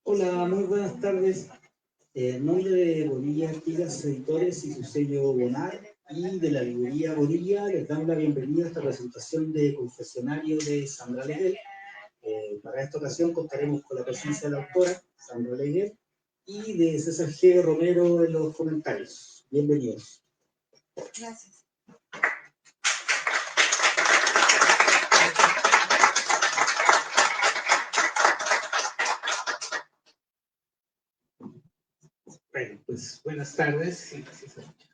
Hola, muy buenas tardes. En nombre de Bonilla Artigas Editores y su sello Bonar y de la librería Bonilla, les damos la bienvenida a esta presentación de Confesionario de Sandra Leguel. Para esta ocasión contaremos con la presencia de la autora, Sandra Leguel, y de César G. Romero en los comentarios. Bienvenidos. Gracias. Bueno, pues buenas tardes.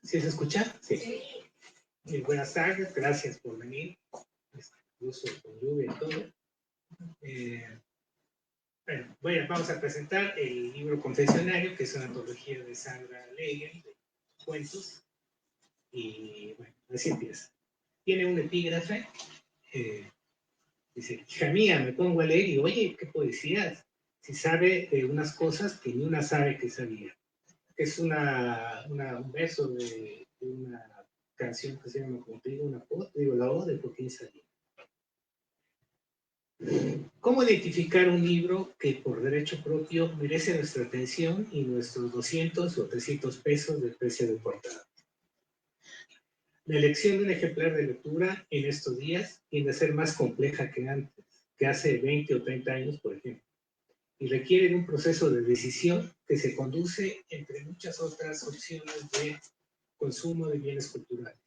¿Sí se escucha? Sí. Buenas tardes, gracias por venir. Incluso con lluvia y todo. Bueno, vamos a presentar el libro Confesionario, que es una antología de Sandra Leguel, de cuentos. Y bueno, así empieza. Tiene un epígrafe. Dice, hija mía, me pongo a leer y digo, oye, qué poesía. Si sabe de unas cosas que ni una sabe que sabía. Es un verso de una canción que se llama, como te digo, la O de Joaquín Sabina. ¿Cómo identificar un libro que por derecho propio merece nuestra atención y nuestros 200 o 300 pesos de precio de portada? La elección de un ejemplar de lectura en estos días tiende a ser más compleja que antes, que hace 20 o 30 años, por ejemplo, y requiere de un proceso de decisión que se conduce entre muchas otras opciones de consumo de bienes culturales.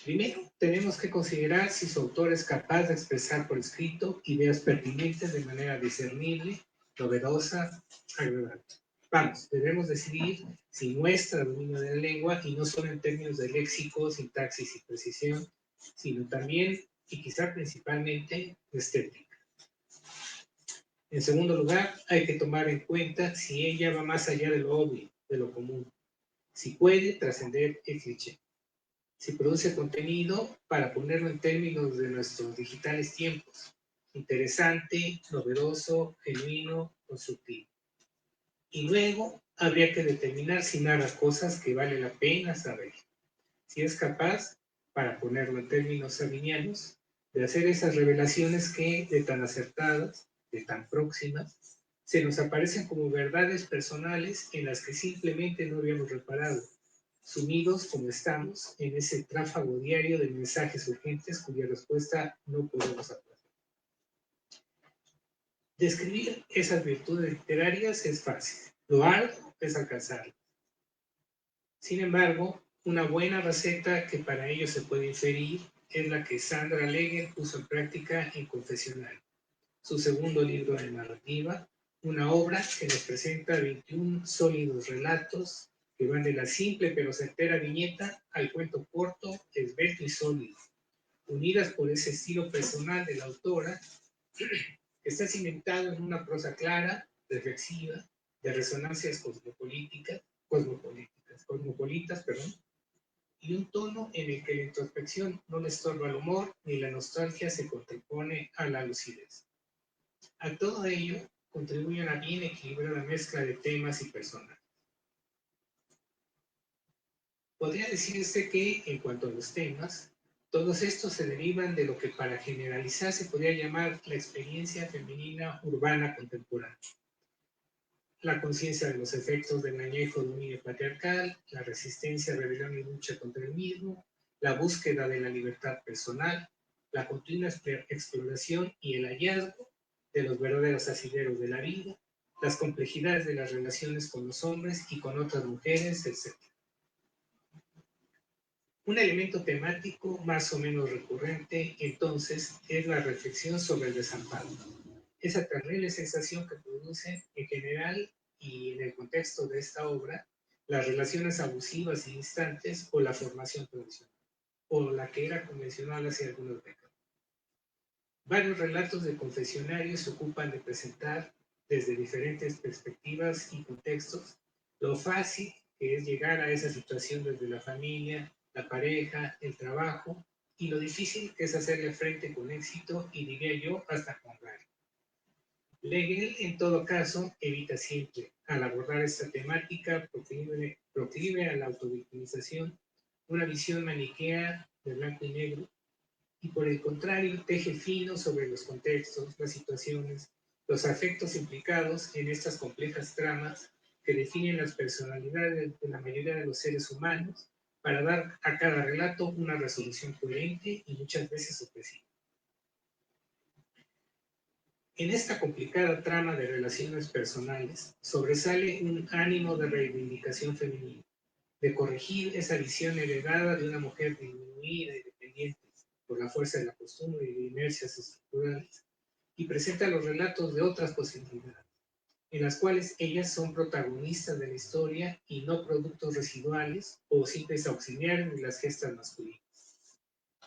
Primero, tenemos que considerar si su autor es capaz de expresar por escrito ideas pertinentes de manera discernible, novedosa, agradable. Vamos, debemos decidir si muestra dominio de la lengua y no solo en términos de léxico, sintaxis y precisión, sino también y quizá principalmente de estética. En segundo lugar, hay que tomar en cuenta si ella va más allá de lo obvio, de lo común, si puede trascender el cliché, si produce contenido, para ponerlo en términos de nuestros digitales tiempos, interesante, novedoso, genuino, constructivo. Y luego habría que determinar si narra cosas que vale la pena saber, si es capaz, para ponerlo en términos sabinianos, de hacer esas revelaciones que, de tan acertadas, de tan próximas, se nos aparecen como verdades personales en las que simplemente no habíamos reparado, sumidos como estamos en ese tráfago diario de mensajes urgentes cuya respuesta no podemos aplazar. Describir esas virtudes literarias es fácil, lo arduo es alcanzarlas. Sin embargo, una buena receta que para ello se puede inferir es la que Sandra Leguel puso en práctica en Confesionario, su segundo libro de narrativa, una obra que nos presenta 21 sólidos relatos que van de la simple pero certera viñeta al cuento corto, esbelto y sólido, unidas por ese estilo personal de la autora que está cimentado en una prosa clara, reflexiva, de resonancias cosmopolitas, y un tono en el que la introspección no le estorba al humor ni la nostalgia se contrapone a la lucidez. A todo ello contribuye una bien equilibrada mezcla de temas y personajes. Podría decirse que, en cuanto a los temas, todos estos se derivan de lo que para generalizar se podría llamar la experiencia femenina urbana contemporánea. La conciencia de los efectos del añejo dominio patriarcal, la resistencia, rebelión y lucha contra el mismo, la búsqueda de la libertad personal, la continua exploración y el hallazgo de los verdaderos asideros de la vida, las complejidades de las relaciones con los hombres y con otras mujeres, etc. Un elemento temático más o menos recurrente, entonces, es la reflexión sobre el desamparo. Esa terrible sensación que produce, en general y en el contexto de esta obra, las relaciones abusivas y distantes o la formación tradicional, o la que era convencional hace algunas décadas. Varios relatos de Confesionario se ocupan de presentar, desde diferentes perspectivas y contextos, lo fácil que es llegar a esa situación desde la familia, la pareja, el trabajo, y lo difícil que es hacerle frente con éxito y, diría yo, hasta con ganas. Leguel, en todo caso, evita siempre, al abordar esta temática proclive a la autovictimización, una visión maniquea de blanco y negro, y por el contrario teje fino sobre los contextos, las situaciones, los afectos implicados en estas complejas tramas que definen las personalidades de la mayoría de los seres humanos para dar a cada relato una resolución coherente y muchas veces opresiva. En esta complicada trama de relaciones personales sobresale un ánimo de reivindicación femenina, de corregir esa visión heredada de una mujer disminuida y dependiente por la fuerza de la costumbre y de inercias estructurales, y presenta los relatos de otras posibilidades, en las cuales ellas son protagonistas de la historia y no productos residuales o simples auxiliares de las gestas masculinas,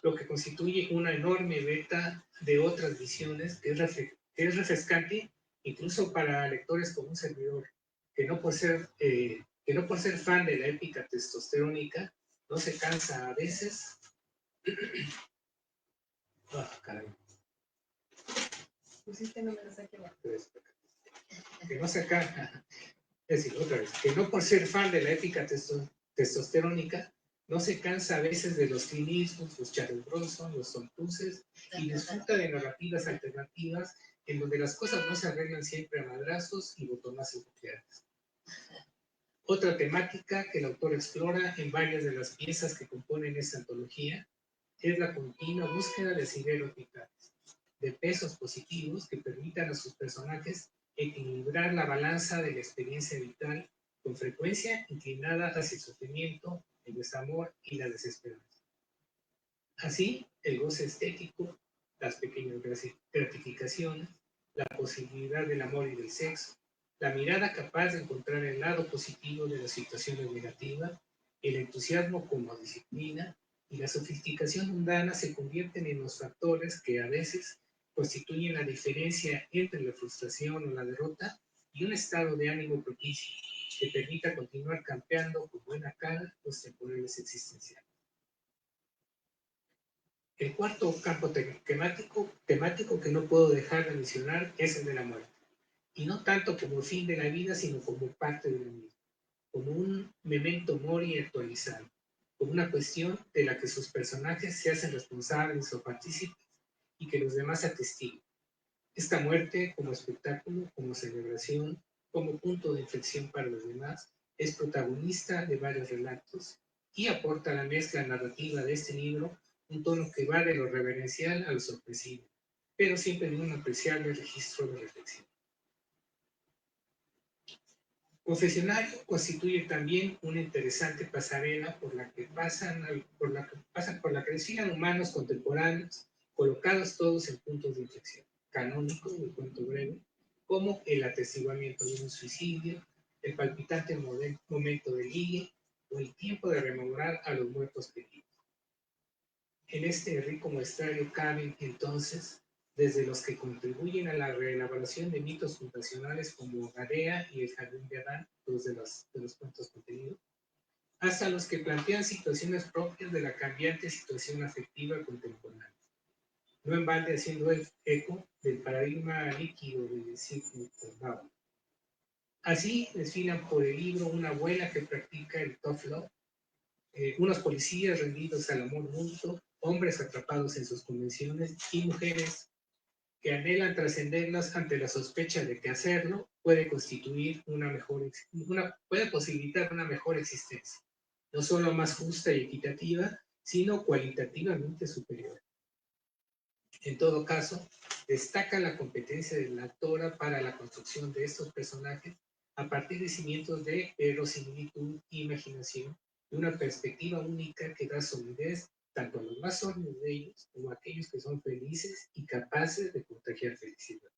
lo que constituye una enorme beta de otras visiones que es refrescante incluso para lectores como un servidor, que no por ser fan de la épica testosterónica, no se cansa a veces. Caray. Pusiste números aquí abajo. Que no se cansa, es decir, otra vez, que no por ser fan de la épica testosterónica, no se cansa a veces de los clinismos, los Charles Bronson, los Tom Cruises, y disfruta de narrativas alternativas en donde las cosas no se arreglan siempre a madrazos y botonazos nucleares. Otra temática que el autor explora en varias de las piezas que componen esta antología es la continua búsqueda de sideróticas, de pesos positivos que permitan a sus personajes equilibrar la balanza de la experiencia vital, con frecuencia inclinada hacia el sufrimiento, el desamor y la desesperanza. Así, el goce estético, las pequeñas gratificaciones, la posibilidad del amor y del sexo, la mirada capaz de encontrar el lado positivo de las situaciones negativas, el entusiasmo como disciplina y la sofisticación mundana se convierten en los factores que a veces constituyen la diferencia entre la frustración o la derrota y un estado de ánimo propicio que permita continuar campeando con buena cara los temporales existenciales. El cuarto campo temático que no puedo dejar de mencionar es el de la muerte, y no tanto como fin de la vida, sino como parte de la misma, como un memento mori actualizado, como una cuestión de la que sus personajes se hacen responsables o partícipes y que los demás atestiguen. Esta muerte como espectáculo, como celebración, como punto de inflexión para los demás, es protagonista de varios relatos y aporta a la mezcla narrativa de este libro un tono que va de lo reverencial a lo sorpresivo, pero siempre en un apreciable registro de reflexión. Confesionario constituye también una interesante pasarela por la que desfilan humanos contemporáneos, colocados todos en puntos de inflexión, canónico del cuento breve, como el atestiguamiento de un suicidio, el palpitante momento de ligue o el tiempo de rememorar a los muertos queridos. En este rico muestrario caben, entonces, desde los que contribuyen a la reelaboración de mitos fundacionales como Gadea y el Jardín de Adán, dos de los cuentos contenidos, hasta los que plantean situaciones propias de la cambiante situación afectiva contemporánea, no en balde haciendo el eco del paradigma líquido de Sigmund Bauman. Así desfilan por el libro una abuela que practica el tough love, unos policías rendidos al amor mutuo, hombres atrapados en sus convenciones y mujeres que anhelan trascenderlas ante la sospecha de que hacerlo puede posibilitar una mejor existencia, no solo más justa y equitativa, sino cualitativamente superior. En todo caso, destaca la competencia de la autora para la construcción de estos personajes a partir de cimientos de verosimilitud e imaginación, de una perspectiva única que da solidez tanto a los más sólidos de ellos como a aquellos que son felices y capaces de contagiar felicidad.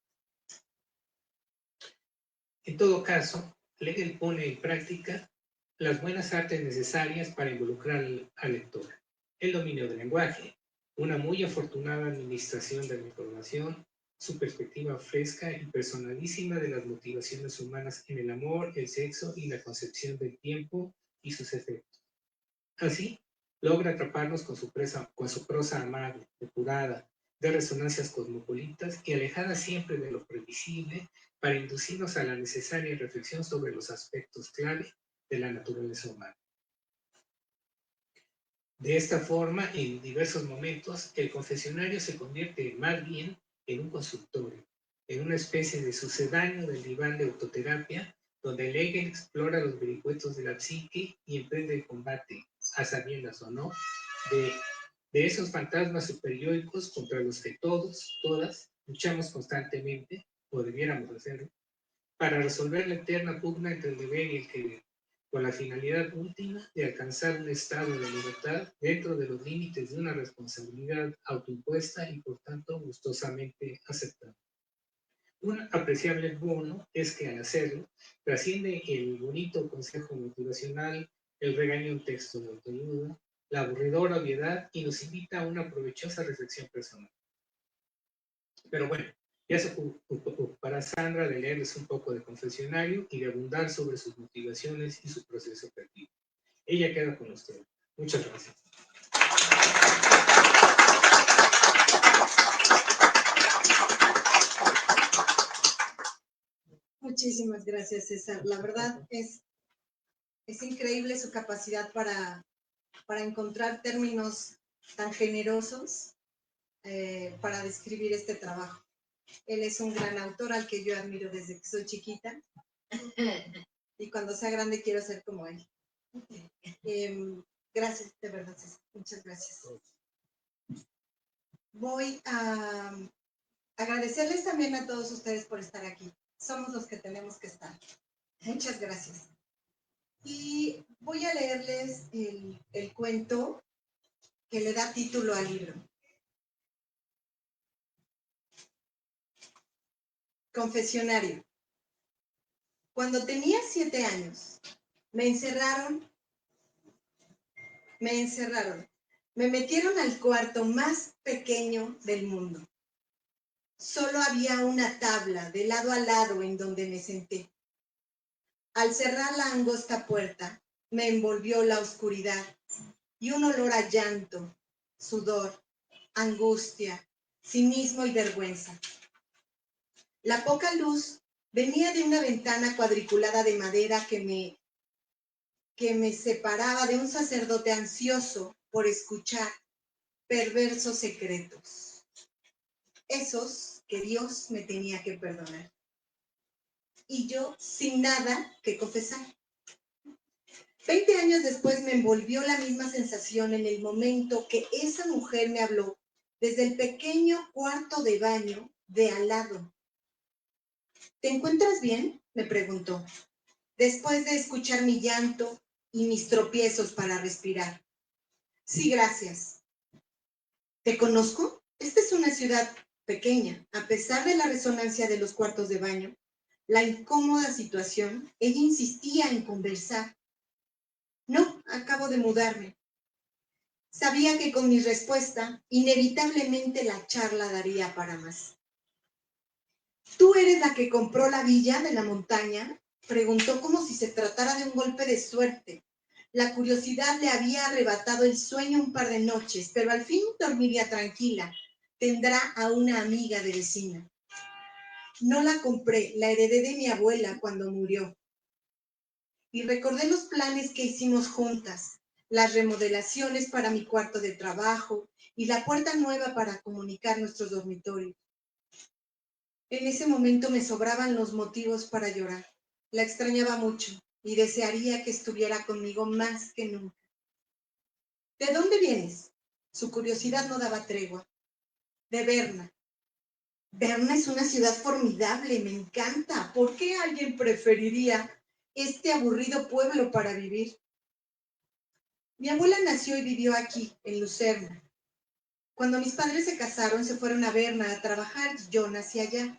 En todo caso, Legel pone en práctica las buenas artes necesarias para involucrar al lector: el dominio del lenguaje, una muy afortunada administración de la información, su perspectiva fresca y personalísima de las motivaciones humanas en el amor, el sexo y la concepción del tiempo y sus efectos. Así, logra atraparnos con su prosa amable, depurada, de resonancias cosmopolitas y alejada siempre de lo previsible para inducirnos a la necesaria reflexión sobre los aspectos clave de la naturaleza humana. De esta forma, en diversos momentos, el confesionario se convierte más bien en un consultorio, en una especie de sucedáneo del diván de autoterapia, donde Hegel explora los vericuetos de la psique y emprende el combate, a sabiendas o no, de, de esos fantasmas superyoicos contra los que todos, todas, luchamos constantemente, o debiéramos hacerlo, para resolver la eterna pugna entre el deber y el querer, con la finalidad última de alcanzar un estado de libertad dentro de los límites de una responsabilidad autoimpuesta y por tanto gustosamente aceptada. Un apreciable bono es que al hacerlo trasciende el bonito consejo motivacional, el regaño en texto de autoayuda, la aburridora obviedad y nos invita a una provechosa reflexión personal. Pero bueno, ya se ocupará Sandra de leerles un poco de confesionario y de abundar sobre sus motivaciones y su proceso creativo. Ella queda con ustedes. Muchas gracias. Muchísimas gracias, César. La verdad es increíble su capacidad para encontrar términos tan generosos para describir este trabajo. Él es un gran autor al que yo admiro desde que soy chiquita y cuando sea grande quiero ser como él. Gracias, de verdad, César. Muchas gracias. Voy a agradecerles también a todos ustedes por estar aquí. Somos los que tenemos que estar. Muchas gracias. Y voy a leerles el cuento que le da título al libro. Confesionario. Cuando tenía 7 años, me encerraron. Me metieron al cuarto más pequeño del mundo. Solo había una tabla de lado a lado en donde me senté. Al cerrar la angosta puerta, me envolvió la oscuridad y un olor a llanto, sudor, angustia, cinismo y vergüenza. La poca luz venía de una ventana cuadriculada de madera que me separaba de un sacerdote ansioso por escuchar perversos secretos, esos que Dios me tenía que perdonar. Y yo sin nada que confesar. 20 años después me envolvió la misma sensación en el momento que esa mujer me habló desde el pequeño cuarto de baño de al lado. ¿Te encuentras bien?, me preguntó, después de escuchar mi llanto y mis tropiezos para respirar. Sí, gracias. ¿Te conozco? Esta es una ciudad pequeña. A pesar de la resonancia de los cuartos de baño, la incómoda situación, ella insistía en conversar. No, acabo de mudarme. Sabía que con mi respuesta, inevitablemente la charla daría para más. ¿Tú eres la que compró la villa de la montaña?, preguntó como si se tratara de un golpe de suerte. La curiosidad le había arrebatado el sueño un par de noches, pero al fin dormiría tranquila. Tendrá a una amiga de vecina. No la compré, la heredé de mi abuela cuando murió. Y recordé los planes que hicimos juntas, las remodelaciones para mi cuarto de trabajo y la puerta nueva para comunicar nuestros dormitorios. En ese momento me sobraban los motivos para llorar. La extrañaba mucho y desearía que estuviera conmigo más que nunca. ¿De dónde vienes? Su curiosidad no daba tregua. De Berna. Berna es una ciudad formidable, me encanta. ¿Por qué alguien preferiría este aburrido pueblo para vivir? Mi abuela nació y vivió aquí, en Lucerna. Cuando mis padres se casaron, se fueron a Berna a trabajar y yo nací allá.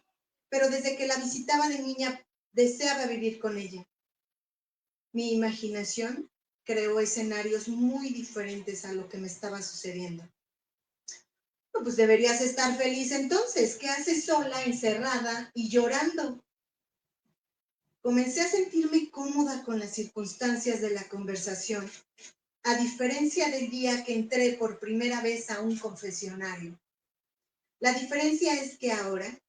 Pero desde que la visitaba de niña, deseaba vivir con ella. Mi imaginación creó escenarios muy diferentes a lo que me estaba sucediendo. No, pues deberías estar feliz entonces. ¿Qué haces sola, encerrada y llorando? Comencé a sentirme cómoda con las circunstancias de la conversación, a diferencia del día que entré por primera vez a un confesionario. La diferencia es que ahora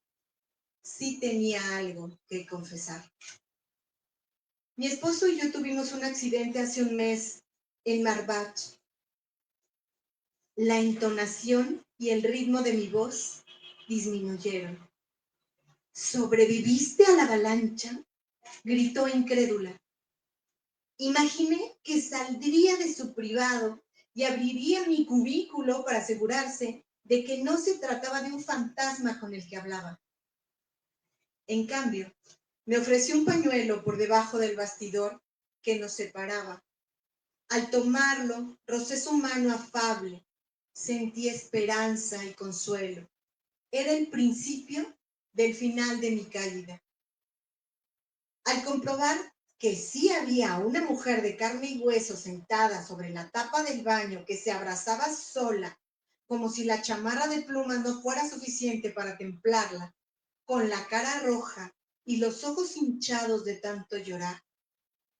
sí tenía algo que confesar. Mi esposo y yo tuvimos un accidente hace un mes en Marbach. La entonación y el ritmo de mi voz disminuyeron. ¿Sobreviviste a la avalancha?, gritó incrédula. Imaginé que saldría de su privado y abriría mi cubículo para asegurarse de que no se trataba de un fantasma con el que hablaba. En cambio, me ofreció un pañuelo por debajo del bastidor que nos separaba. Al tomarlo, rocé su mano afable. Sentí esperanza y consuelo. Era el principio del final de mi caída. Al comprobar que sí había una mujer de carne y hueso sentada sobre la tapa del baño que se abrazaba sola, como si la chamarra de plumas no fuera suficiente para templarla, con la cara roja y los ojos hinchados de tanto llorar,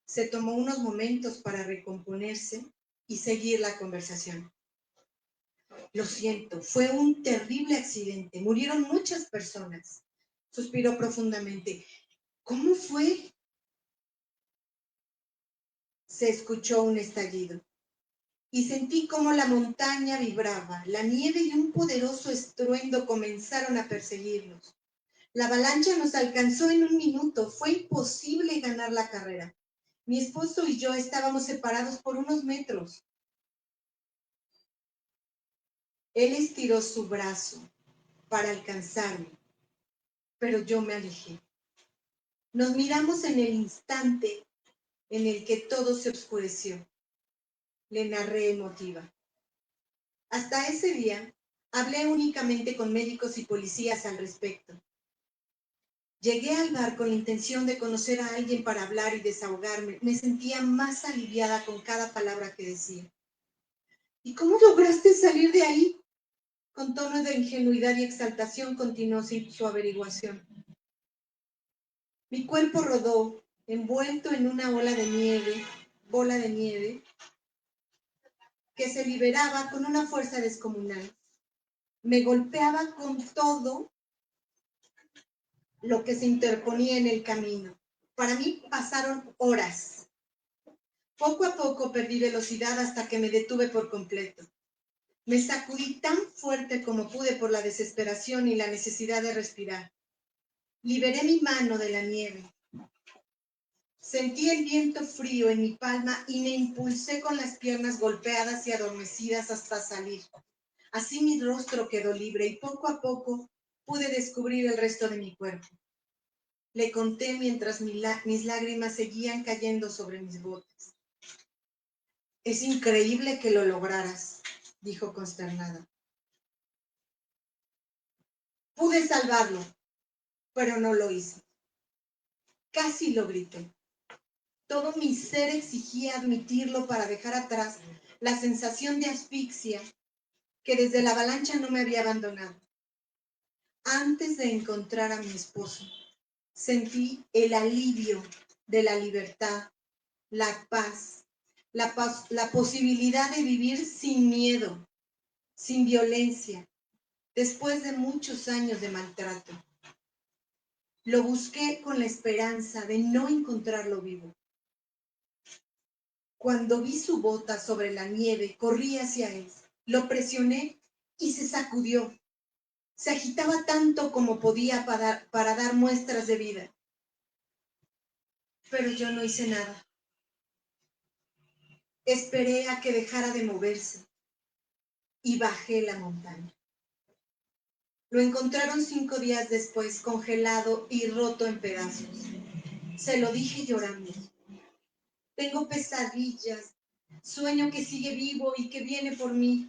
se tomó unos momentos para recomponerse y seguir la conversación. Lo siento, fue un terrible accidente, murieron muchas personas. Suspiró profundamente. ¿Cómo fue? Se escuchó un estallido y sentí cómo la montaña vibraba. La nieve y un poderoso estruendo comenzaron a perseguirnos. La avalancha nos alcanzó en un minuto. Fue imposible ganar la carrera. Mi esposo y yo estábamos separados por unos metros. Él estiró su brazo para alcanzarme, pero yo me alejé. Nos miramos en el instante en el que todo se oscureció. Le narré emotiva. Hasta ese día, hablé únicamente con médicos y policías al respecto. Llegué al bar con la intención de conocer a alguien para hablar y desahogarme. Me sentía más aliviada con cada palabra que decía. ¿Y cómo lograste salir de ahí? Con tono de ingenuidad y exaltación continuó su averiguación. Mi cuerpo rodó, envuelto en una bola de nieve, que se liberaba con una fuerza descomunal. Me golpeaba con todo lo que se interponía en el camino. Para mí pasaron horas. Poco a poco perdí velocidad hasta que me detuve por completo. Me sacudí tan fuerte como pude por la desesperación y la necesidad de respirar. Liberé mi mano de la nieve. Sentí el viento frío en mi palma y me impulsé con las piernas golpeadas y adormecidas hasta salir. Así mi rostro quedó libre y poco a poco pude descubrir el resto de mi cuerpo. Le conté mientras mis lágrimas seguían cayendo sobre mis botas. Es increíble que lo lograras, dijo consternada. Pude salvarlo, pero no lo hice. Casi lo grité. Todo mi ser exigía admitirlo para dejar atrás la sensación de asfixia que desde la avalancha no me había abandonado. Antes de encontrar a mi esposo, sentí el alivio de la libertad, la paz, la posibilidad de vivir sin miedo, sin violencia, después de muchos años de maltrato. Lo busqué con la esperanza de no encontrarlo vivo. Cuando vi su bota sobre la nieve, corrí hacia él. Lo presioné y se sacudió. Se agitaba tanto como podía para dar muestras de vida. Pero yo no hice nada. Esperé a que dejara de moverse y bajé la montaña. Lo encontraron 5 días después, congelado y roto en pedazos. Se lo dije llorando. Tengo pesadillas, sueño que sigue vivo y que viene por mí.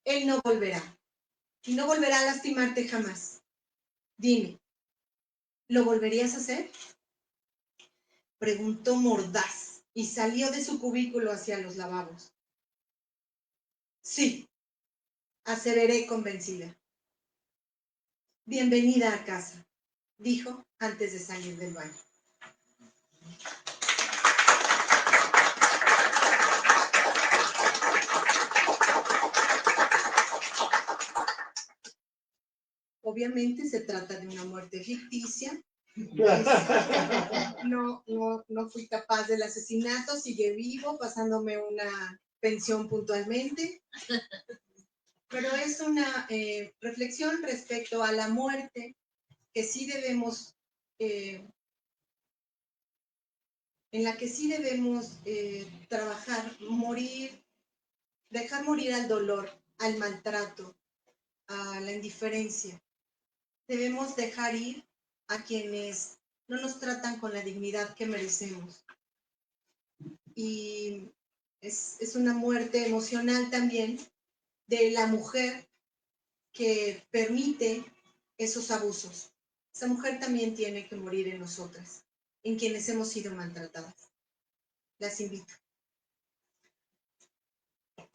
Él no volverá, y no volverá a lastimarte jamás. Dime, ¿lo volverías a hacer? Preguntó mordaz y salió de su cubículo hacia los lavabos. Sí, aseveré convencida. Bienvenida a casa, dijo antes de salir del baño. Obviamente se trata de una muerte ficticia. No fui capaz del asesinato, sigue vivo, pasándome una pensión puntualmente, pero es una reflexión respecto a la muerte que sí debemos, en la que sí debemos trabajar, morir, dejar morir al dolor, al maltrato, a la indiferencia. Debemos dejar ir a quienes no nos tratan con la dignidad que merecemos. Y es una muerte emocional también de la mujer que permite esos abusos. Esa mujer también tiene que morir en nosotras, en quienes hemos sido maltratadas. Las invito.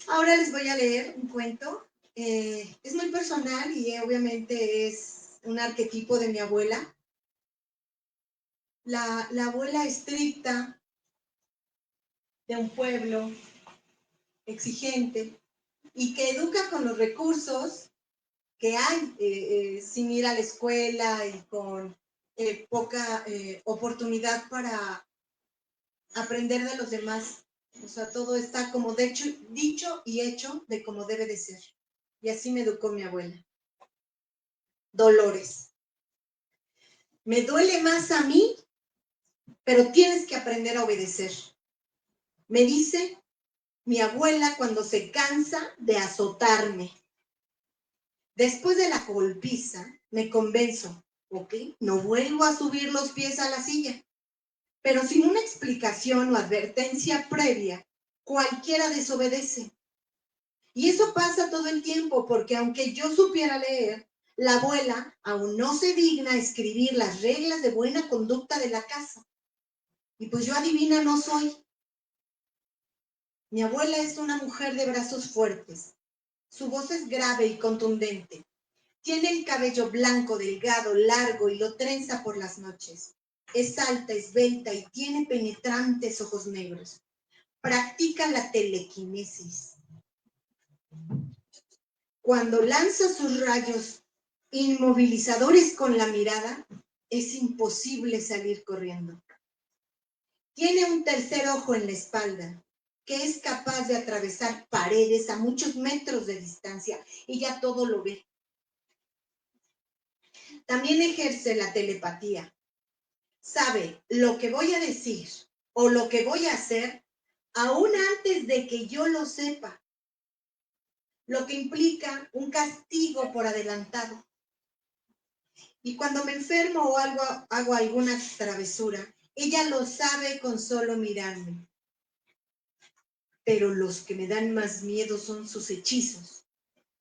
Ahora les voy a leer un cuento. Es muy personal y obviamente es un arquetipo de mi abuela. La abuela estricta de un pueblo exigente y que educa con los recursos que hay, sin ir a la escuela y con poca oportunidad para aprender de los demás. O sea, todo está como dicho y hecho de como debe de ser. Y así me educó mi abuela. Dolores. Me duele más a mí, pero tienes que aprender a obedecer. Me dice mi abuela cuando se cansa de azotarme. Después de la golpiza, me convenzo, ¿ok? No vuelvo a subir los pies a la silla. Pero sin una explicación o advertencia previa, cualquiera desobedece. Y eso pasa todo el tiempo, porque aunque yo supiera leer, la abuela aún no se digna a escribir las reglas de buena conducta de la casa. Y pues yo adivina no soy. Mi abuela es una mujer de brazos fuertes. Su voz es grave y contundente. Tiene el cabello blanco, delgado, largo y lo trenza por las noches. Es alta, esbelta y tiene penetrantes ojos negros. Practica la telequinesis. Cuando lanza sus rayos inmovilizadores con la mirada, es imposible salir corriendo. Tiene un tercer ojo en la espalda, que es capaz de atravesar paredes a muchos metros de distancia y ya todo lo ve. También ejerce la telepatía. Sabe lo que voy a decir o lo que voy a hacer aún antes de que yo lo sepa, lo que implica un castigo por adelantado. Y cuando me enfermo o hago alguna travesura, ella lo sabe con solo mirarme. Pero los que me dan más miedo son sus hechizos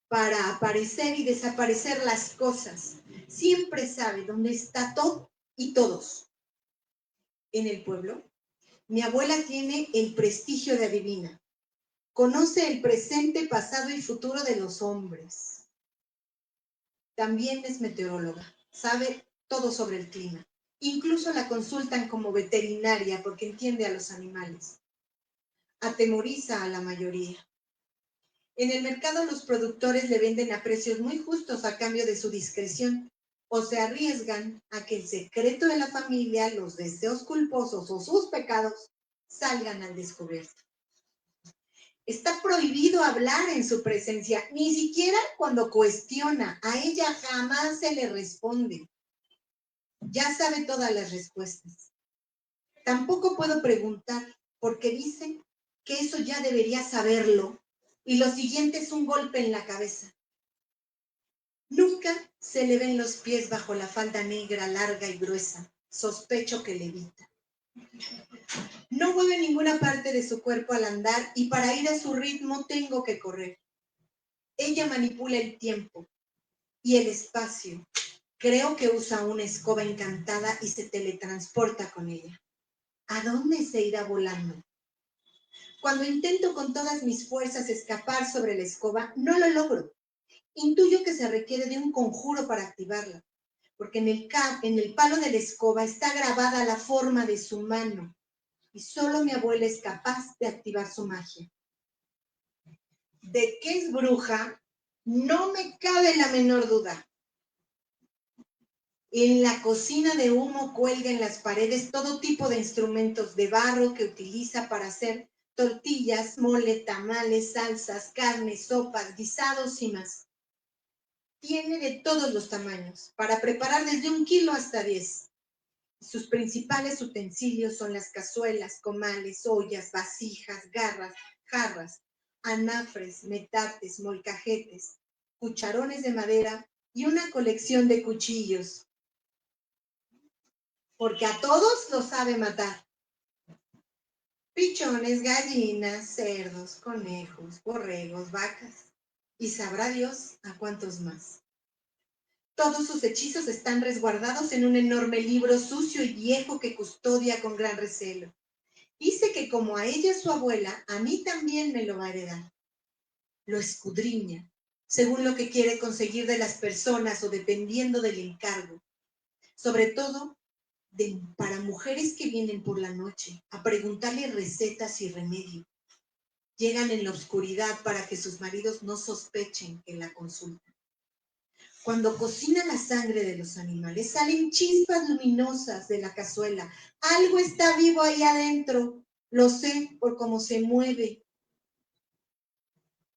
para aparecer y desaparecer las cosas. Siempre sabe dónde está todo y todos. En el pueblo, mi abuela tiene el prestigio de adivina. Conoce el presente, pasado y futuro de los hombres. También es meteoróloga. Sabe todo sobre el clima. Incluso la consultan como veterinaria porque entiende a los animales. Atemoriza a la mayoría. En el mercado los productores le venden a precios muy justos a cambio de su discreción o se arriesgan a que el secreto de la familia, los deseos culposos o sus pecados salgan al descubierto. Está prohibido hablar en su presencia, ni siquiera cuando cuestiona. A ella jamás se le responde. Ya sabe todas las respuestas. Tampoco puedo preguntar, porque dicen que eso ya debería saberlo y lo siguiente es un golpe en la cabeza. Nunca se le ven los pies bajo la falda negra, larga y gruesa. Sospecho que levita. No mueve ninguna parte de su cuerpo al andar y para ir a su ritmo tengo que correr. Ella manipula el tiempo y el espacio. Creo que usa una escoba encantada y se teletransporta con ella. ¿A dónde se irá volando? Cuando intento con todas mis fuerzas escapar sobre la escoba, no lo logro. Intuyo que se requiere de un conjuro para activarla, porque en el palo de la escoba está grabada la forma de su mano y solo mi abuela es capaz de activar su magia. De que es bruja, no me cabe la menor duda. En la cocina de humo cuelga en las paredes todo tipo de instrumentos de barro que utiliza para hacer tortillas, mole, tamales, salsas, carnes, sopas, guisados y más. Tiene de todos los tamaños, para preparar desde 1 kilo hasta 10. Sus principales utensilios son las cazuelas, comales, ollas, vasijas, jarras, anafres, metates, molcajetes, cucharones de madera y una colección de cuchillos. Porque a todos los sabe matar. Pichones, gallinas, cerdos, conejos, borregos, vacas. Y sabrá Dios a cuántos más. Todos sus hechizos están resguardados en un enorme libro sucio y viejo que custodia con gran recelo. Dice que como a ella su abuela, a mí también me lo va a heredar. Lo escudriña, según lo que quiere conseguir de las personas o dependiendo del encargo. Sobre todo, para mujeres que vienen por la noche a preguntarle recetas y remedio. Llegan en la oscuridad para que sus maridos no sospechen que la consultan. Cuando cocina la sangre de los animales, salen chispas luminosas de la cazuela. Algo está vivo ahí adentro. Lo sé por cómo se mueve.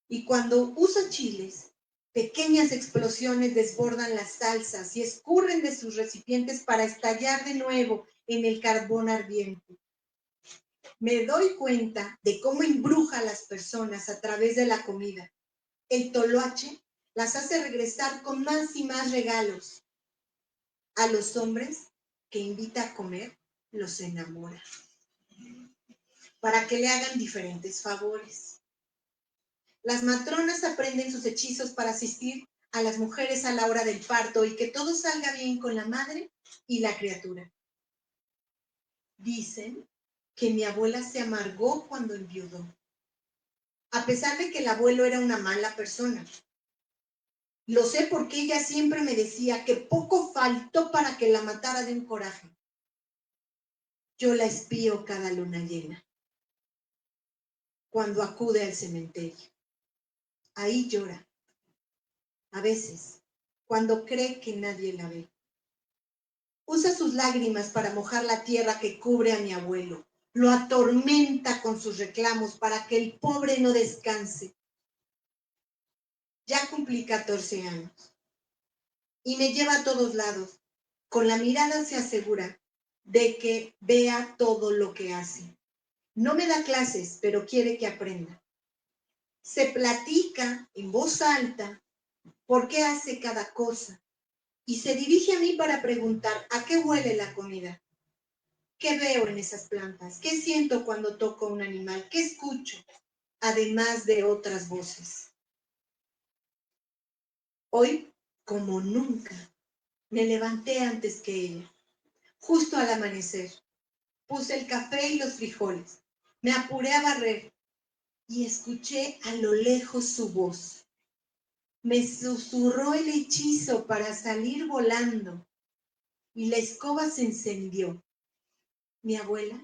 Y cuando usa chiles, pequeñas explosiones desbordan las salsas y escurren de sus recipientes para estallar de nuevo en el carbón ardiente. Me doy cuenta de cómo embruja a las personas a través de la comida. El toloache las hace regresar con más y más regalos. A los hombres que invita a comer, los enamora. Para que le hagan diferentes favores. Las matronas aprenden sus hechizos para asistir a las mujeres a la hora del parto y que todo salga bien con la madre y la criatura. Dicen que mi abuela se amargó cuando enviudó, a pesar de que el abuelo era una mala persona. Lo sé porque ella siempre me decía que poco faltó para que la matara de un coraje. Yo la espío cada luna llena, cuando acude al cementerio. Ahí llora, a veces, cuando cree que nadie la ve. Usa sus lágrimas para mojar la tierra que cubre a mi abuelo. Lo atormenta con sus reclamos para que el pobre no descanse. Ya cumplí 14 años y me lleva a todos lados. Con la mirada se asegura de que vea todo lo que hace. No me da clases, pero quiere que aprenda. Se platica en voz alta por qué hace cada cosa y se dirige a mí para preguntar a qué huele la comida. ¿Qué veo en esas plantas? ¿Qué siento cuando toco un animal? ¿Qué escucho? Además de otras voces. Hoy, como nunca, me levanté antes que ella, justo al amanecer. Puse el café y los frijoles. Me apuré a barrer y escuché a lo lejos su voz. Me susurró el hechizo para salir volando y la escoba se encendió. Mi abuela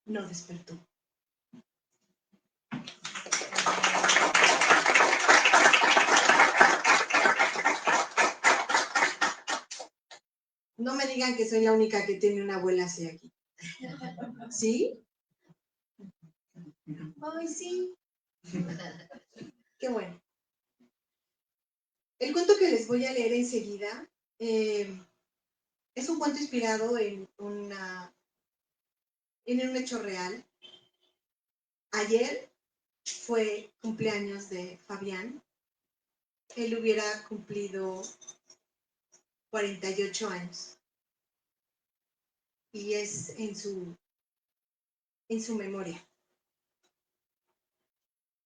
no despertó. No me digan que soy la única que tiene una abuela así aquí. ¿Sí? Ay, sí. Qué bueno. El cuento que les voy a leer enseguida es un cuento inspirado en un hecho real. Ayer fue cumpleaños de Fabián. Él hubiera cumplido 48 años. Y es en su memoria.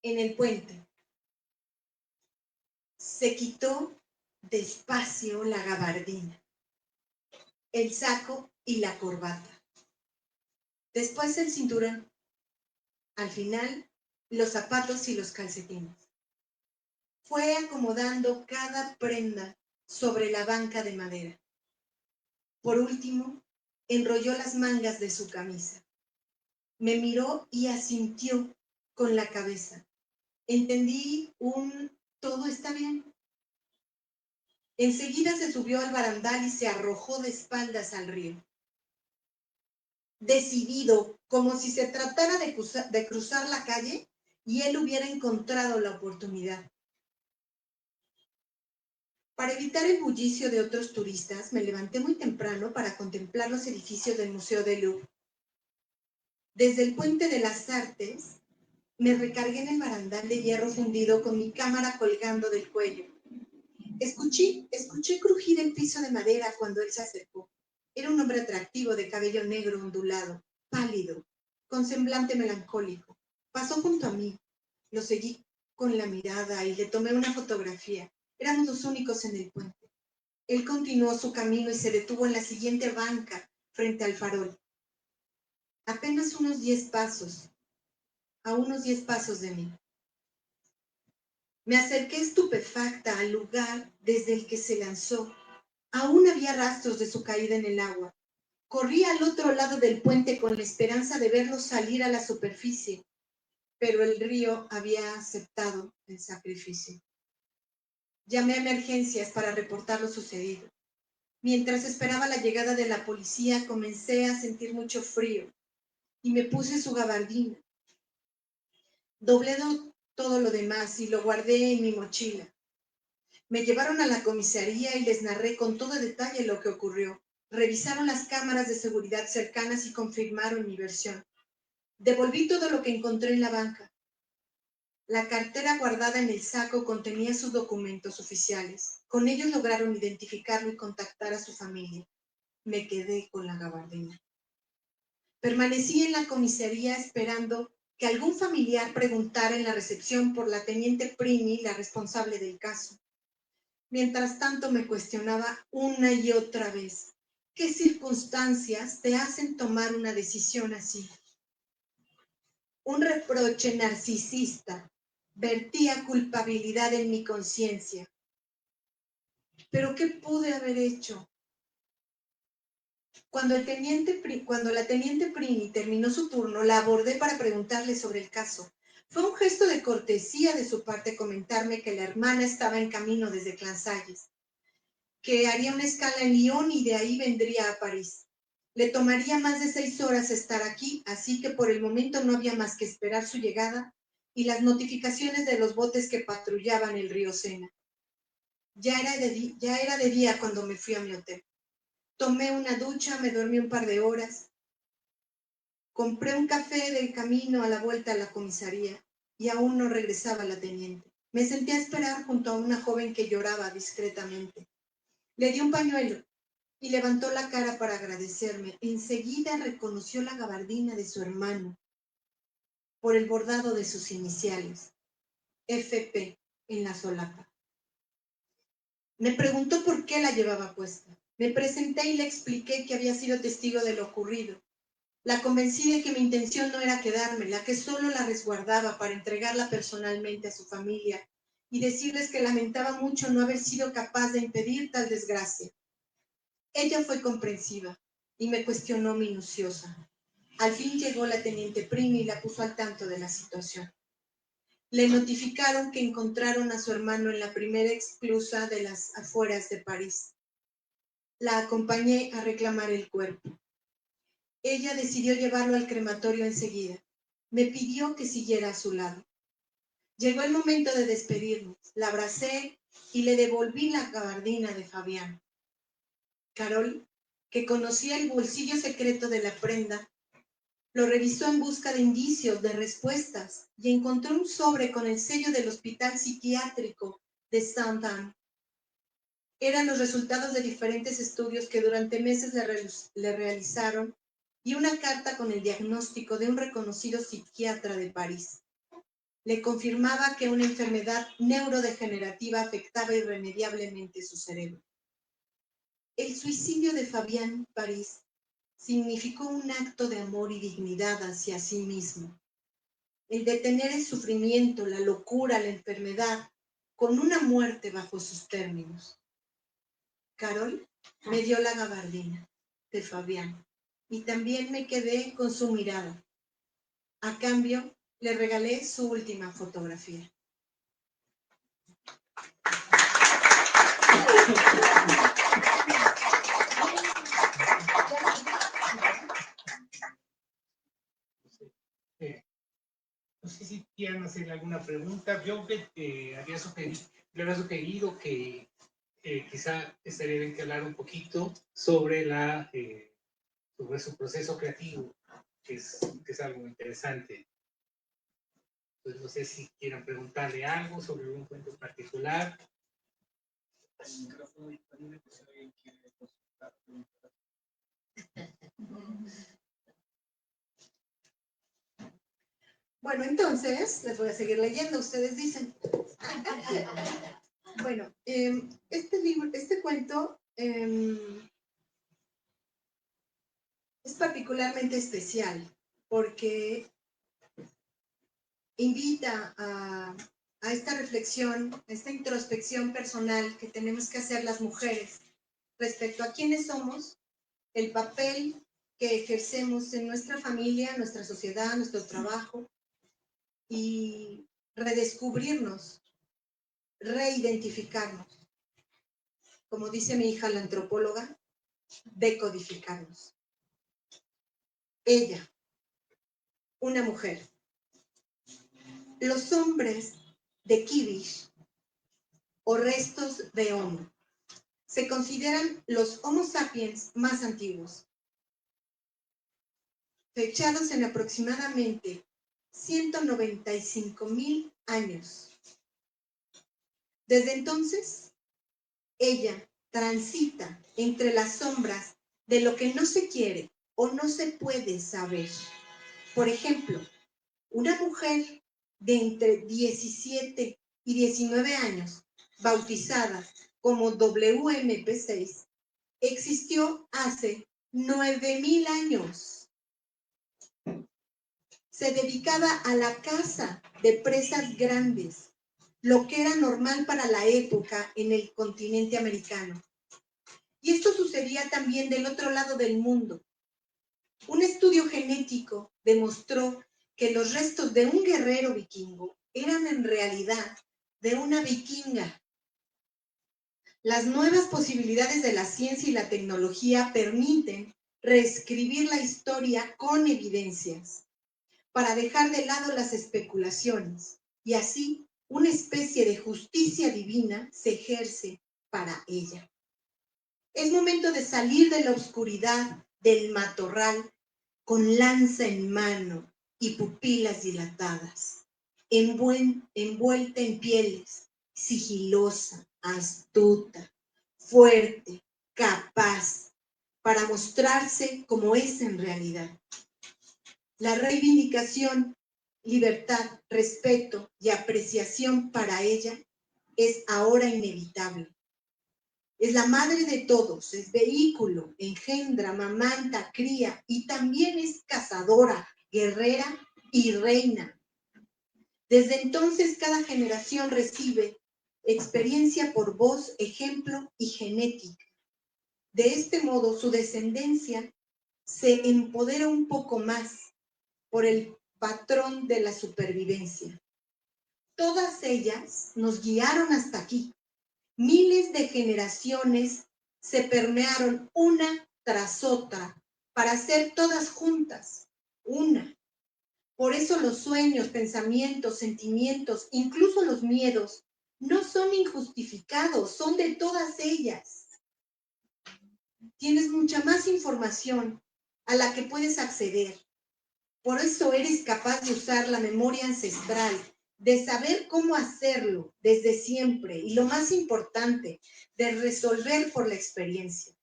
En el puente. Se quitó despacio la gabardina, el saco y la corbata. Después el cinturón. Al final, los zapatos y los calcetines. Fue acomodando cada prenda sobre la banca de madera. Por último, enrolló las mangas de su camisa. Me miró y asintió con la cabeza. Entendí todo está bien. Enseguida se subió al barandal y se arrojó de espaldas al río. decidido, como si se tratara de cruzar la calle y él hubiera encontrado la oportunidad. Para evitar el bullicio de otros turistas, me levanté muy temprano para contemplar los edificios del Museo del Louvre. Desde el Puente de las Artes, me recargué en el barandal de hierro fundido con mi cámara colgando del cuello. Escuché crujir el piso de madera cuando él se acercó. Era un hombre atractivo, de cabello negro ondulado, pálido, con semblante melancólico. Pasó junto a mí. Lo seguí con la mirada y le tomé una fotografía. Éramos los únicos en el puente. Él continuó su camino y se detuvo en la siguiente banca, frente al farol. Apenas a unos 10 pasos de mí. Me acerqué estupefacta al lugar desde el que se lanzó. Aún había rastros de su caída en el agua. Corrí al otro lado del puente con la esperanza de verlo salir a la superficie, pero el río había aceptado el sacrificio. Llamé a emergencias para reportar lo sucedido. Mientras esperaba la llegada de la policía, comencé a sentir mucho frío y me puse su gabardina. Doblé todo lo demás y lo guardé en mi mochila. Me llevaron a la comisaría y les narré con todo detalle lo que ocurrió. Revisaron las cámaras de seguridad cercanas y confirmaron mi versión. Devolví todo lo que encontré en la banca. La cartera guardada en el saco contenía sus documentos oficiales. Con ellos lograron identificarlo y contactar a su familia. Me quedé con la gabardina. Permanecí en la comisaría esperando que algún familiar preguntara en la recepción por la teniente Prini, la responsable del caso. Mientras tanto me cuestionaba una y otra vez, ¿qué circunstancias te hacen tomar una decisión así? Un reproche narcisista vertía culpabilidad en mi conciencia. ¿Pero qué pude haber hecho? Cuando la teniente Prini terminó su turno, la abordé para preguntarle sobre el caso. Fue un gesto de cortesía de su parte comentarme que la hermana estaba en camino desde Clansalles, que haría una escala en Lyon y de ahí vendría a París. Le tomaría más de 6 horas estar aquí, así que por el momento no había más que esperar su llegada y las notificaciones de los botes que patrullaban el río Sena. Ya era de día cuando me fui a mi hotel. Tomé una ducha, me dormí un par de horas. Compré un café del camino a la vuelta a la comisaría y aún no regresaba la teniente. Me senté a esperar junto a una joven que lloraba discretamente. Le di un pañuelo y levantó la cara para agradecerme. Enseguida reconoció la gabardina de su hermano por el bordado de sus iniciales, FP, en la solapa. Me preguntó por qué la llevaba puesta. Me presenté y le expliqué que había sido testigo de lo ocurrido. La convencí de que mi intención no era quedármela, que solo la resguardaba para entregarla personalmente a su familia y decirles que lamentaba mucho no haber sido capaz de impedir tal desgracia. Ella fue comprensiva y me cuestionó minuciosa. Al fin llegó la teniente Prini y la puso al tanto de la situación. Le notificaron que encontraron a su hermano en la primera esclusa de las afueras de París. La acompañé a reclamar el cuerpo. Ella decidió llevarlo al crematorio enseguida. Me pidió que siguiera a su lado. Llegó el momento de despedirnos. La abracé y le devolví la gabardina de Fabián. Carol, que conocía el bolsillo secreto de la prenda, lo revisó en busca de indicios, de respuestas, y encontró un sobre con el sello del Hospital Psiquiátrico de Saint-Anne. Eran los resultados de diferentes estudios que durante meses le realizaron y una carta con el diagnóstico de un reconocido psiquiatra de París. Le confirmaba que una enfermedad neurodegenerativa afectaba irremediablemente su cerebro. El suicidio de Fabián París significó un acto de amor y dignidad hacia sí mismo. El detener el sufrimiento, la locura, la enfermedad, con una muerte bajo sus términos. Carol me dio la gabardina de Fabián y también me quedé con su mirada. A cambio, le regalé su última fotografía. quieran hacerle alguna pregunta. Yo le había sugerido que quizá estaría bien que hablar un poquito sobre sobre su proceso creativo, que es algo interesante. Pues no sé si quieran preguntarle algo sobre algún cuento en particular. El micrófono disponible, pues si alguien quiere consultar. Bueno, entonces, les voy a seguir leyendo, ustedes dicen. Bueno, este cuento es particularmente especial porque invita a esta reflexión, a esta introspección personal que tenemos que hacer las mujeres respecto a quiénes somos, el papel que ejercemos en nuestra familia, nuestra sociedad, nuestro trabajo, y redescubrirnos, reidentificarnos. Como dice mi hija la antropóloga, decodificarnos. Ella, una mujer. Los hombres de Kibish, o restos de Homo, se consideran los Homo sapiens más antiguos, fechados en aproximadamente 195,000 años. Desde entonces, ella transita entre las sombras de lo que no se quiere o no se puede saber. Por ejemplo, una mujer de entre 17 y 19 años, bautizada como WMP6, existió hace 9,000 años. Se dedicaba a la caza de presas grandes, lo que era normal para la época en el continente americano. Y esto sucedía también del otro lado del mundo. Un estudio genético demostró que los restos de un guerrero vikingo eran en realidad de una vikinga. Las nuevas posibilidades de la ciencia y la tecnología permiten reescribir la historia con evidencias para dejar de lado las especulaciones y así una especie de justicia divina se ejerce para ella. Es momento de salir de la oscuridad del matorral con lanza en mano y pupilas dilatadas, envuelta en pieles, sigilosa, astuta, fuerte, capaz, para mostrarse como es en realidad. La reivindicación, libertad, respeto y apreciación para ella es ahora inevitable. Es la madre de todos, es vehículo, engendra, mamanta, cría y también es cazadora, guerrera y reina. Desde entonces cada generación recibe experiencia por voz, ejemplo y genética. De este modo su descendencia se empodera un poco más por el patrón de la supervivencia. Todas ellas nos guiaron hasta aquí. Miles de generaciones se permearon una tras otra para ser todas juntas, una. Por eso los sueños, pensamientos, sentimientos, incluso los miedos, no son injustificados, son de todas ellas. Tienes mucha más información a la que puedes acceder. Por eso eres capaz de usar la memoria ancestral, de saber cómo hacerlo desde siempre y lo más importante, de resolver por la experiencia.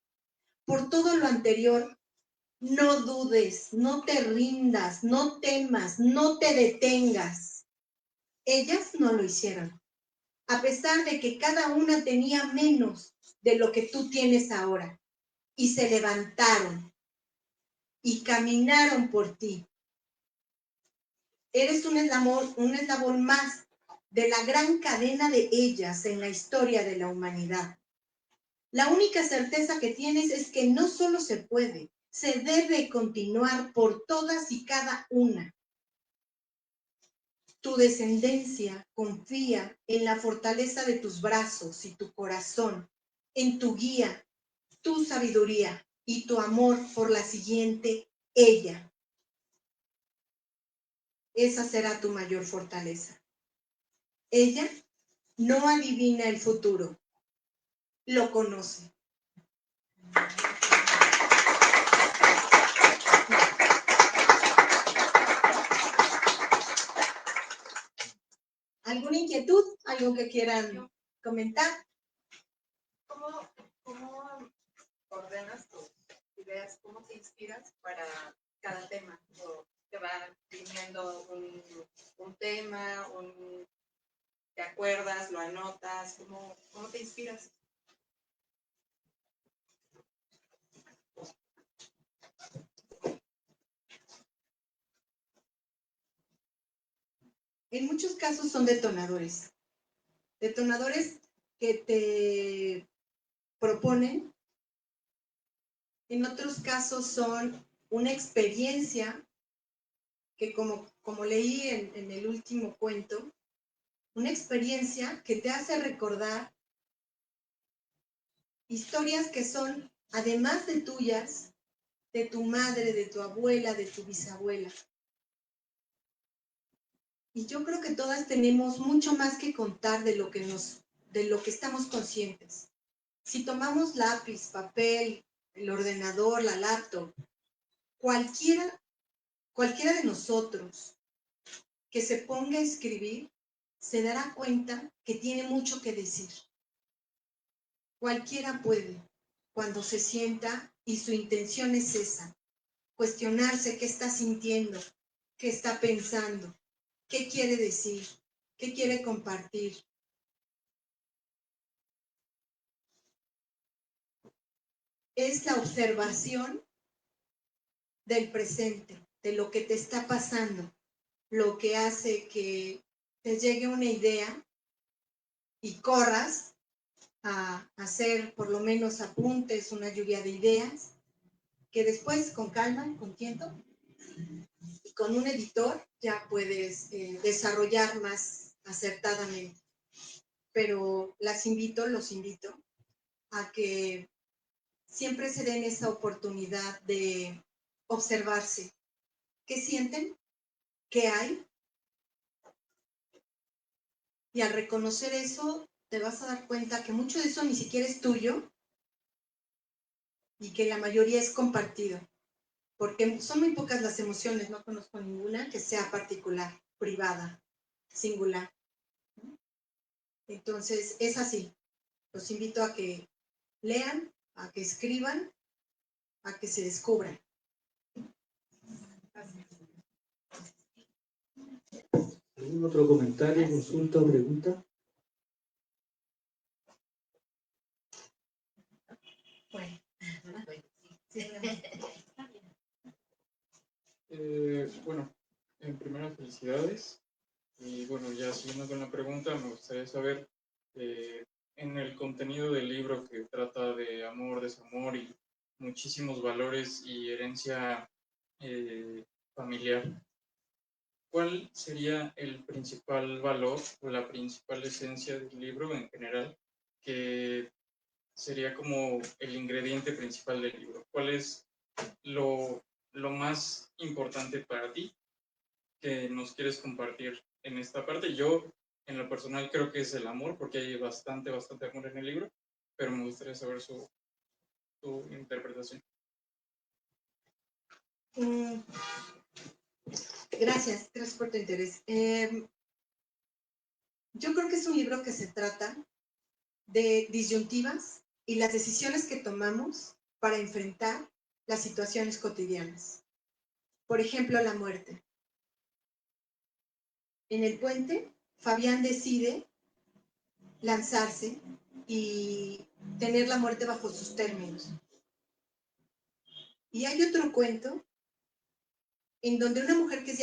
Por todo lo anterior, no dudes, no te rindas, no temas, no te detengas. Ellas no lo hicieron, a pesar de que cada una tenía menos de lo que tú tienes ahora, y se levantaron y caminaron por ti. Eres un eslabón más de la gran cadena de ellas en la historia de la humanidad. La única certeza que tienes es que no solo se puede, se debe continuar por todas y cada una. Tu descendencia confía en la fortaleza de tus brazos y tu corazón, en tu guía, tu sabiduría y tu amor por la siguiente ella. esa será tu mayor fortaleza. Ella no adivina el futuro, lo conoce. ¿Alguna inquietud? ¿Algo que quieran comentar? ¿Cómo ordenas tus ideas? ¿Cómo te inspiras para cada tema? ¿O te va viniendo un tema, te acuerdas, lo anotas? ¿Cómo te inspiras? En muchos casos son detonadores. Detonadores que te proponen. En otros casos son una experiencia que como leí en el último cuento, una experiencia que te hace recordar historias que son, además de tuyas, de tu madre, de tu abuela, de tu bisabuela. Y yo creo que todas tenemos mucho más que contar de lo que estamos conscientes. Si tomamos lápiz, papel, el ordenador, la laptop, cualquiera de nosotros que se ponga a escribir se dará cuenta que tiene mucho que decir. Cualquiera puede, cuando se sienta y su intención es esa, cuestionarse qué está sintiendo, qué está pensando, qué quiere decir, qué quiere compartir. Es la observación del presente, de lo que te está pasando, lo que hace que te llegue una idea y corras a hacer por lo menos apuntes, una lluvia de ideas, que después con calma, con tiempo, y con un editor ya puedes desarrollar más acertadamente. Pero los invito a que siempre se den esa oportunidad de observarse. ¿Qué sienten? ¿Qué hay? Y al reconocer eso, te vas a dar cuenta que mucho de eso ni siquiera es tuyo y que la mayoría es compartido. Porque son muy pocas las emociones, no conozco ninguna que sea particular, privada, singular. Entonces, es así. Los invito a que lean, a que escriban, a que se descubran. ¿Algún otro comentario, consulta o pregunta? Bueno. Bueno, en primera felicidades. Y bueno, ya siguiendo con la pregunta, me gustaría saber, en el contenido del libro que trata de amor, desamor y muchísimos valores y herencia familiar, ¿cuál sería el principal valor o la principal esencia del libro en general que sería como el ingrediente principal del libro? ¿Cuál es lo más importante para ti que nos quieres compartir en esta parte? Yo, en lo personal, creo que es el amor, porque hay bastante amor en el libro, pero me gustaría saber su interpretación. Gracias por tu interés. Yo creo que es un libro que se trata de disyuntivas y las decisiones que tomamos para enfrentar las situaciones cotidianas. Por ejemplo, la muerte. En el puente, Fabián decide lanzarse y tener la muerte bajo sus términos. Y hay otro cuento en donde una mujer que es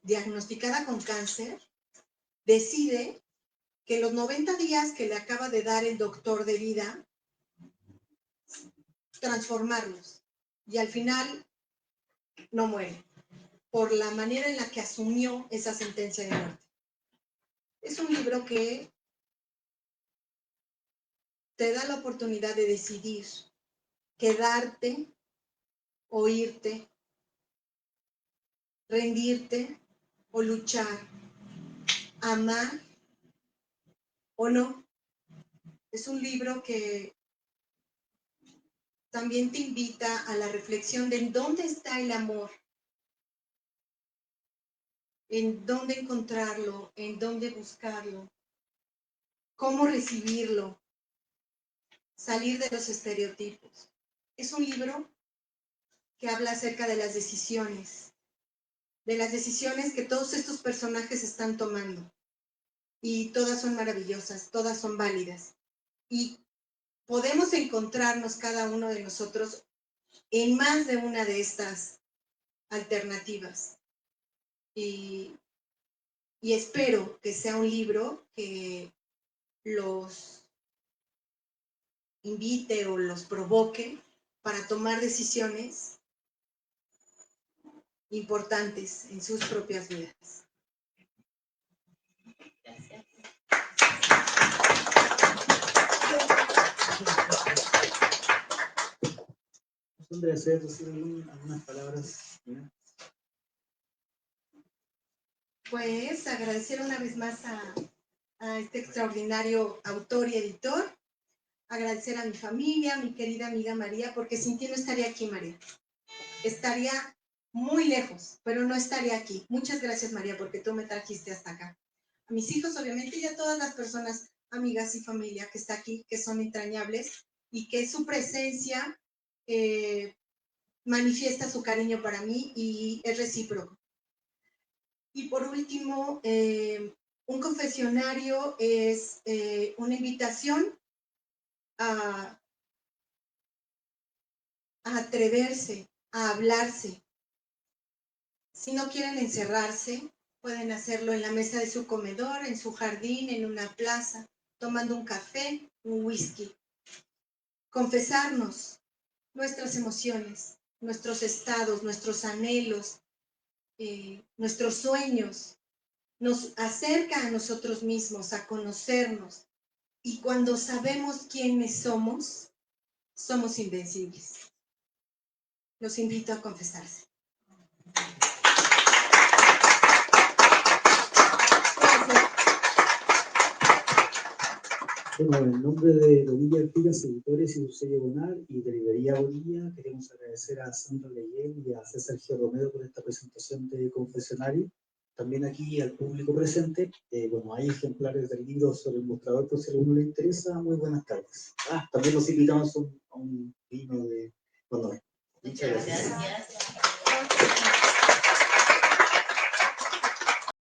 diagnosticada con cáncer decide que los 90 días que le acaba de dar el doctor de vida, transformarlos. Y al final no muere, por la manera en la que asumió esa sentencia de muerte. Es un libro que te da la oportunidad de decidir quedarte o irte, rendirte o luchar, amar o no. Es un libro que también te invita a la reflexión de en dónde está el amor, en dónde encontrarlo, en dónde buscarlo, cómo recibirlo, salir de los estereotipos. Es un libro que habla acerca de las decisiones que todos estos personajes están tomando. Y todas son maravillosas, todas son válidas. Y podemos encontrarnos cada uno de nosotros en más de una de estas alternativas. Y espero que sea un libro que los invite o los provoque para tomar decisiones importantes en sus propias vidas. Gracias. ¿Dónde hacer algunas palabras? ¿No? Pues agradecer una vez más a este extraordinario autor y editor, agradecer a mi familia, a mi querida amiga María, porque sin ti no estaría aquí, María. Estaría muy lejos, pero no estaría aquí. Muchas gracias, María, porque tú me trajiste hasta acá. A mis hijos, obviamente, y a todas las personas, amigas y familia que está aquí, que son entrañables y que su presencia manifiesta su cariño para mí y es recíproco. Y por último, un confesionario es una invitación a atreverse, a hablarse. Si no quieren encerrarse, pueden hacerlo en la mesa de su comedor, en su jardín, en una plaza, tomando un café, un whisky. Confesarnos nuestras emociones, nuestros estados, nuestros anhelos, nuestros sueños, nos acerca a nosotros mismos, a conocernos. Y cuando sabemos quiénes somos, somos invencibles. Los invito a confesarse. Gracias. Bueno, en nombre de Bonilla Artigas, Editores y su sello Bonar y de Librería Bonilla, queremos agradecer a Sandra Leyel y a César G. Romero por esta presentación de confesionario. También aquí al público presente, bueno, hay ejemplares del libro sobre el mostrador, por si a alguno le interesa. Muy buenas tardes. También los invitamos a un vino de honor. Muchas gracias.